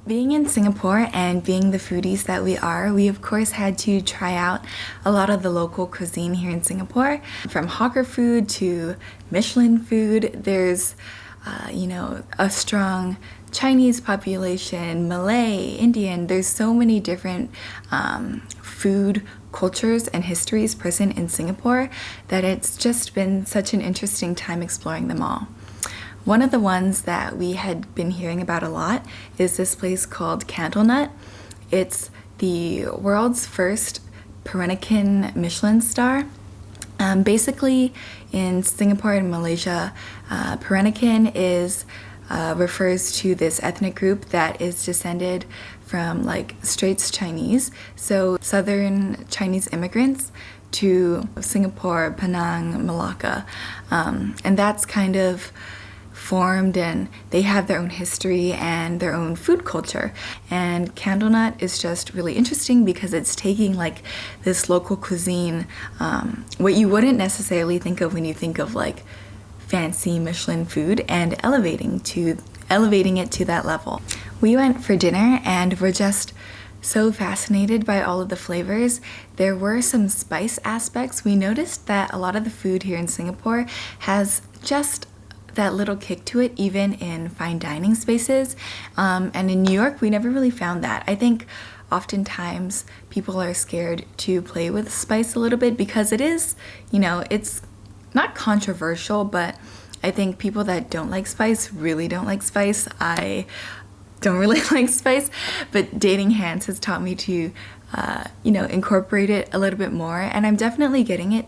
Being in Singapore and being the foodies that we are, we of course had to try out a lot of the local cuisine here in Singapore. From hawker food to Michelin food, there's, a strong Chinese population, Malay, Indian. There's so many different food cultures and histories present in Singapore that it's just been such an interesting time exploring them all. One of the ones that we had been hearing about a lot is this place called Candlenut. It's the world's first peranakan Michelin star. Basically, in Singapore and Malaysia, peranakan refers to this ethnic group that is descended from like Straits Chinese, so southern Chinese immigrants to Singapore, Penang, Malacca, and that's kind of formed, and they have their own history and their own food culture. And Candlenut is just really interesting because it's taking like this local cuisine, what you wouldn't necessarily think of when you think of like fancy Michelin food, and elevating it to that level. We went for dinner and we're just so fascinated by all of the flavors. There were some spice aspects. We noticed that a lot of the food here in Singapore has just that little kick to it, even in fine dining spaces. And in New York, we never really found that. I think oftentimes people are scared to play with spice a little bit because it is, it's not controversial, but I think people that don't like spice really don't like spice. I don't really like spice, but dating Hans has taught me to, incorporate it a little bit more, and I'm definitely getting it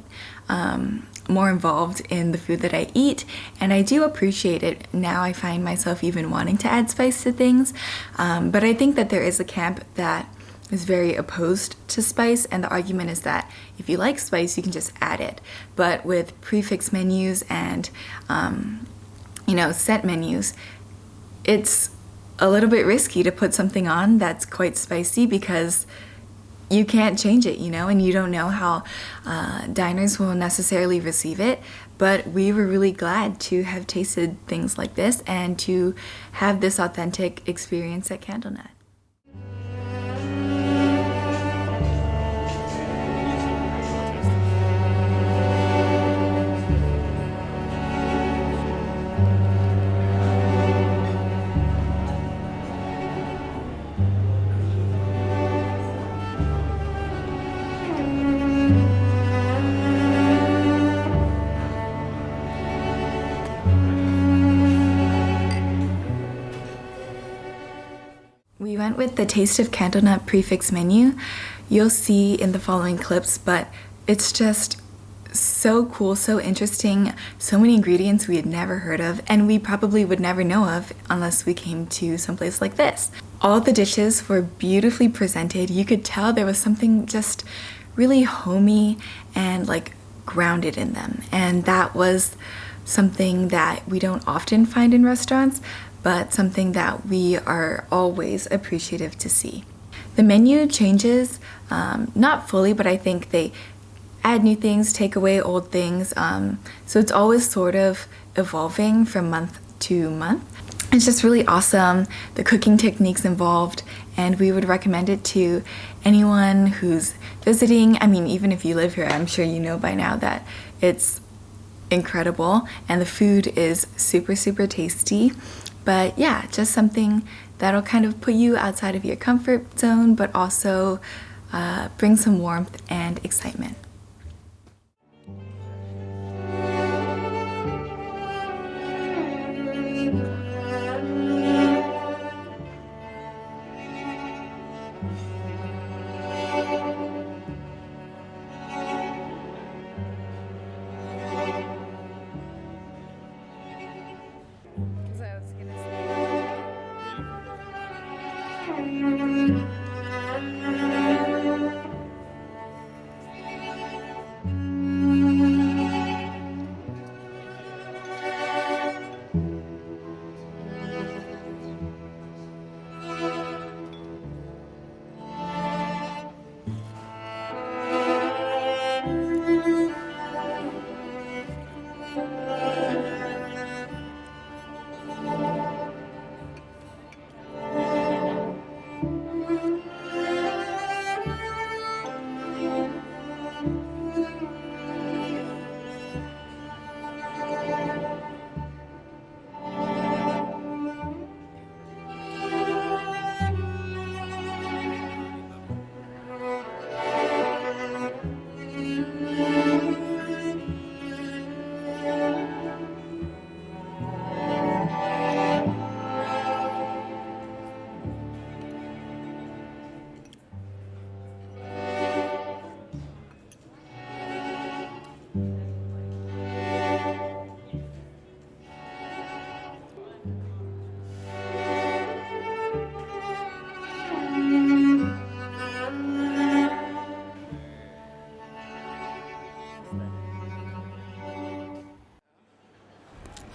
more involved in the food that I eat, and I do appreciate it. Now I find myself even wanting to add spice to things, but I think that there is a camp that is very opposed to spice, and the argument is that if you like spice, you can just add it. But with prefix menus and, set menus, it's a little bit risky to put something on that's quite spicy because you can't change it, and you don't know how diners will necessarily receive it. But we were really glad to have tasted things like this and to have this authentic experience at Candlenut. We went with the Taste of Candlenut prefix menu. You'll see in the following clips, but it's just so cool, so interesting, so many ingredients we had never heard of, and we probably would never know of unless we came to someplace like this. All of the dishes were beautifully presented. You could tell there was something just really homey and like grounded in them, and that was something that we don't often find in restaurants, but something that we are always appreciative to see. The menu changes, not fully, but I think they add new things, take away old things, so it's always sort of evolving from month to month. It's just really awesome, the cooking techniques involved, and we would recommend it to anyone who's visiting. I mean, even if you live here, I'm sure you know by now that it's incredible and the food is super, super tasty. But yeah, just something that'll kind of put you outside of your comfort zone, but also bring some warmth and excitement.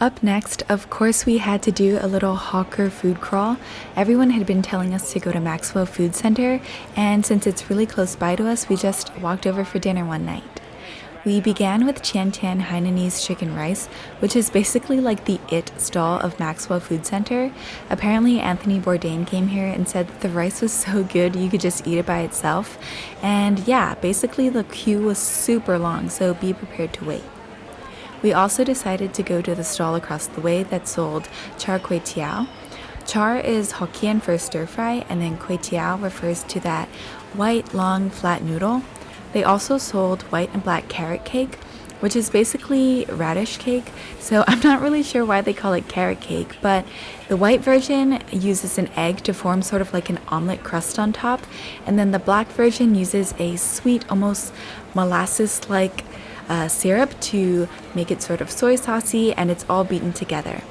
Up next, of course, we had to do a little hawker food crawl. Everyone had been telling us to go to Maxwell Food Center, and since it's really close by to us, we just walked over for dinner one night. We began with Tian Tian Hainanese chicken rice, which is basically like the it stall of Maxwell Food Center. Apparently, Anthony Bourdain came here and said that the rice was so good you could just eat it by itself. And yeah, basically the queue was super long, so be prepared to wait. We also decided to go to the stall across the way that sold char kway teow. Char is Hokkien for stir fry, and then kway teow refers to that white, long, flat noodle. They also sold white and black carrot cake, which is basically radish cake. So I'm not really sure why they call it carrot cake, but the white version uses an egg to form sort of like an omelet crust on top, and then the black version uses a sweet, almost molasses-like syrup to make it sort of soy saucy, and it's all beaten together.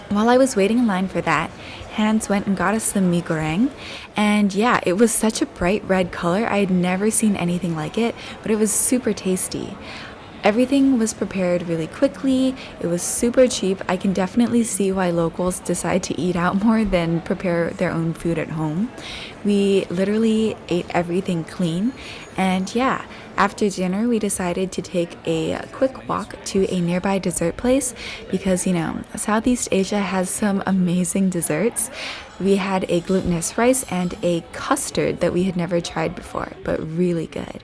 While I was waiting in line for that, Hans went and got us some mee goreng, and yeah, it was such a bright red color. I had never seen anything like it, but it was super tasty. Everything was prepared really quickly. It was super cheap. I can definitely see why locals decide to eat out more than prepare their own food at home. We literally ate everything clean. And yeah, after dinner, we decided to take a quick walk to a nearby dessert place because, Southeast Asia has some amazing desserts. We had a glutinous rice and a custard that we had never tried before, but really good.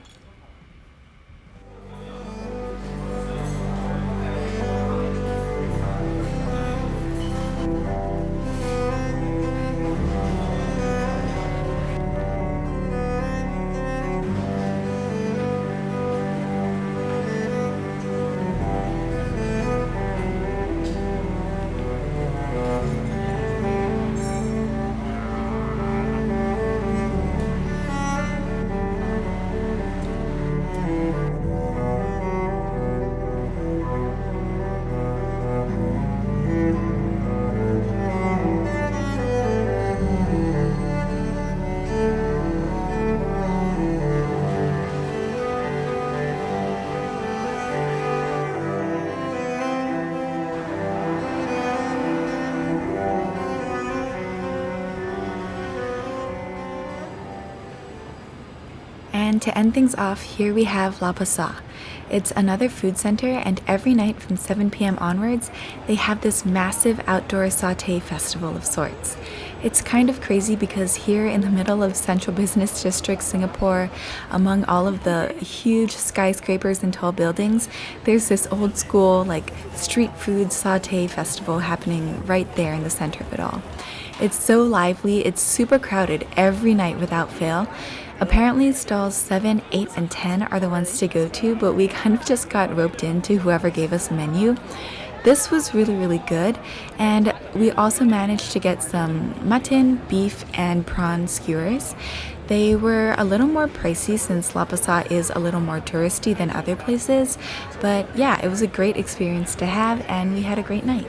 And to end things off, here we have La Pasa. It's another food center, and every night from 7 p.m. onwards, they have this massive outdoor satay festival of sorts. It's kind of crazy because here in the middle of central business district Singapore, among all of the huge skyscrapers and tall buildings, there's this old school street food satay festival happening right there in the center of it all. It's so lively, it's super crowded every night without fail. Apparently stalls 7, 8, and 10 are the ones to go to, but we kind of just got roped into whoever gave us a menu. This was really, really good, and we also managed to get some mutton, beef, and prawn skewers. They were a little more pricey since La Pasa is a little more touristy than other places, but yeah, it was a great experience to have, and we had a great night.